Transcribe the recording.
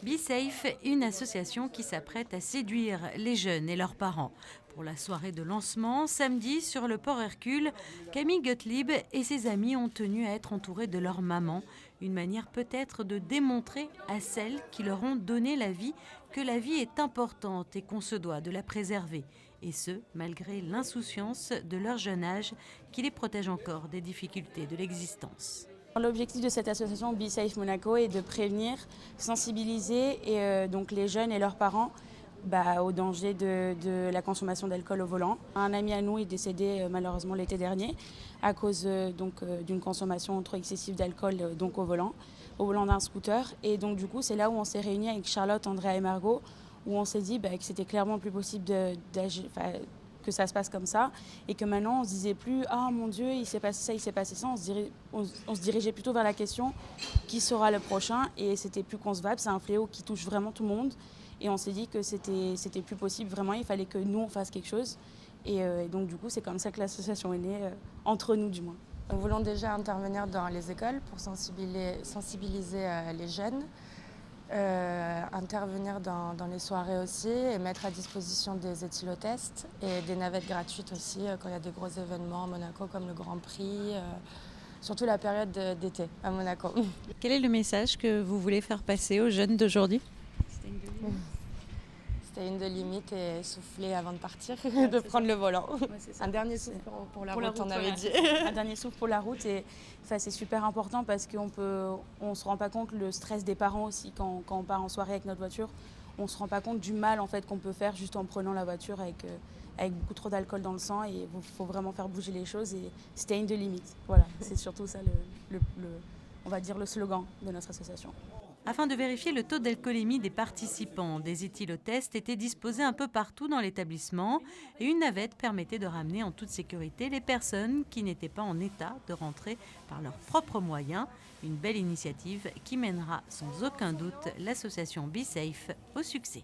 Be Safe, une association qui s'apprête à séduire les jeunes et leurs parents. Pour la soirée de lancement, samedi, sur le port Hercule, Camille Gottlieb et ses amis ont tenu à être entourés de leur maman. Une manière peut-être de démontrer à celles qui leur ont donné la vie que la vie est importante et qu'on se doit de la préserver. Et ce, malgré l'insouciance de leur jeune âge qui les protège encore des difficultés de l'existence. L'objectif de cette association Be Safe Monaco est de prévenir, sensibiliser donc les jeunes et leurs parents au danger de la consommation d'alcool au volant. Un ami à nous est décédé malheureusement l'été dernier à cause d'une consommation trop excessive d'alcool au volant d'un scooter. Et donc du coup c'est là où on s'est réunis avec Charlotte, Andrea et Margot, où on s'est dit que c'était clairement plus possible d'agir. Que ça se passe comme ça et que maintenant on se disait plus ah mon Dieu il s'est passé ça, il s'est passé ça, on se dirigeait plutôt vers la question qui sera le prochain et c'était plus concevable, c'est un fléau qui touche vraiment tout le monde et on s'est dit que c'était plus possible vraiment, il fallait que nous on fasse quelque chose et donc du coup c'est comme ça que l'association est née, entre nous du moins. Nous voulons déjà intervenir dans les écoles pour sensibiliser les jeunes. Intervenir dans les soirées aussi et mettre à disposition des éthylotests et des navettes gratuites aussi quand il y a des gros événements à Monaco comme le Grand Prix, surtout la période d'été à Monaco. Quel est le message que vous voulez faire passer aux jeunes d'aujourd'hui ? C'était une de limite et souffler avant de partir, de prendre le volant. Ouais, un dernier souffle pour la route, on avait dit. Un dernier souffle pour la route et c'est super important parce qu'on ne se rend pas compte le stress des parents aussi quand on part en soirée avec notre voiture. On ne se rend pas compte du mal en fait, qu'on peut faire juste en prenant la voiture avec beaucoup trop d'alcool dans le sang et il faut vraiment faire bouger les choses et stay in the limit. Voilà, c'est surtout ça on va dire le slogan de notre association. Afin de vérifier le taux d'alcoolémie des participants, des éthylotests étaient disposés un peu partout dans l'établissement et une navette permettait de ramener en toute sécurité les personnes qui n'étaient pas en état de rentrer par leurs propres moyens. Une belle initiative qui mènera sans aucun doute l'association Be Safe au succès.